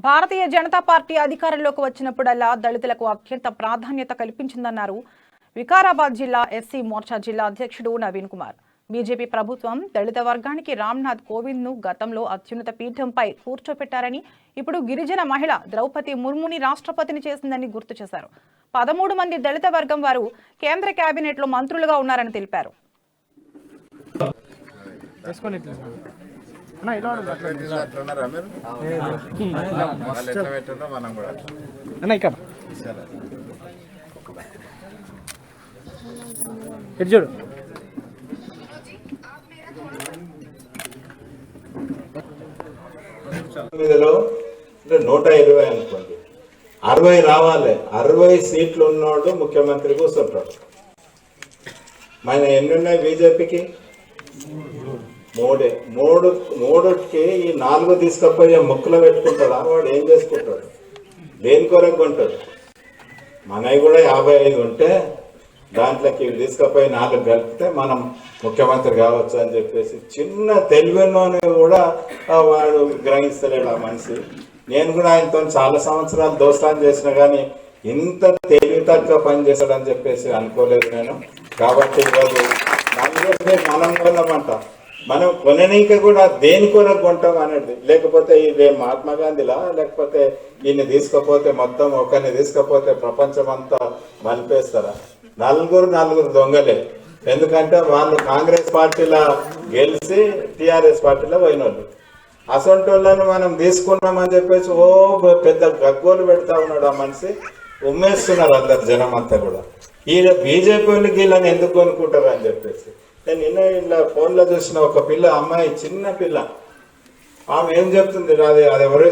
Bharatiya Janata party అధికారంలోకి వచ్చినప్పుడల్లా దళితులకు అత్యంత ప్రాధాన్యత కల్పించిందన్నారు వికారాబాద్ జిల్లా ఎస్సీ మోర్చా జిల్లా అధ్యక్షుడు నవీన్ కుమార్. బీజేపీ ప్రభుత్వం దళిత వర్గానికి రామ్నాథ్ కోవింద్ ను గతంలో అత్యున్నత పీఠంపై కూర్చోపెట్టారని, ఇప్పుడు గిరిజన మహిళ ద్రౌపది ముర్ముని రాష్ట్రపతిని చేసిందని గుర్తు చేశారు. 13 మంది దళిత వర్గం వారు కేంద్ర కేబినెట్ లో మంత్రులుగా ఉన్నారని తెలిపారు. చూడు 120 అనుకోండి, 60 రావాలి. 60 సీట్లు ఉన్నోడు ముఖ్యమంత్రి కూర్చుంటాడు. మన ఎన్ని ఉన్నాయి బీజేపీకి? మూడుకి ఈ 4 తీసుకపోయి ముక్కులో పెట్టుకుంటాడా? వాడు ఏం చేసుకుంటాడు? దేని కొరకు కొంటాడు? మనవి కూడా 55 ఉంటే దాంట్లోకి తీసుకపోయి 4 కలిపితే మనం ముఖ్యమంత్రి కావచ్చు అని చెప్పేసి చిన్న తెలివిలోనే కూడా వాడు గ్రహిస్తలేడు ఆ మనిషి. నేను కూడా ఆయనతో చాలా సంవత్సరాలు దోస్తాన్ని చేసిన కానీ ఇంత తెలివి తక్కువ పని చేశాడని చెప్పేసి అనుకోలేదు నేను. కాబట్టి ఈరోజు మనం కొన్నామంట, మనం కొననీక కూడా దేని కొరకు కొంటాం అనేది. లేకపోతే ఇదే మహాత్మా గాంధీలా, లేకపోతే ఈయన్ని తీసుకపోతే మొత్తం ఒకరిని తీసుకపోతే ప్రపంచం అంతా మలిపేస్తారా? నలుగురు దొంగలే. ఎందుకంటే వాళ్ళు కాంగ్రెస్ పార్టీలో గెలిచి టీఆర్ఎస్ పార్టీలో పోయినోళ్ళు. అసొంటి వాళ్ళని మనం తీసుకున్నామని చెప్పేసి పెద్ద గగ్గోలు పెడతా ఉన్నాడు ఆ మనిషి. ఉమ్మేస్తున్నారు అందరు జనం అంతా కూడా. ఈయన బీజేపీ వాళ్ళకి వీళ్ళని ఎందుకు కొనుక్కుంటారు అని చెప్పేసి. నేను నిన్న ఇలా ఫోన్లో చూసిన ఒక పిల్ల, అమ్మాయి, చిన్న పిల్ల, ఆమె ఏం చెప్తుంది, అది ఎవరు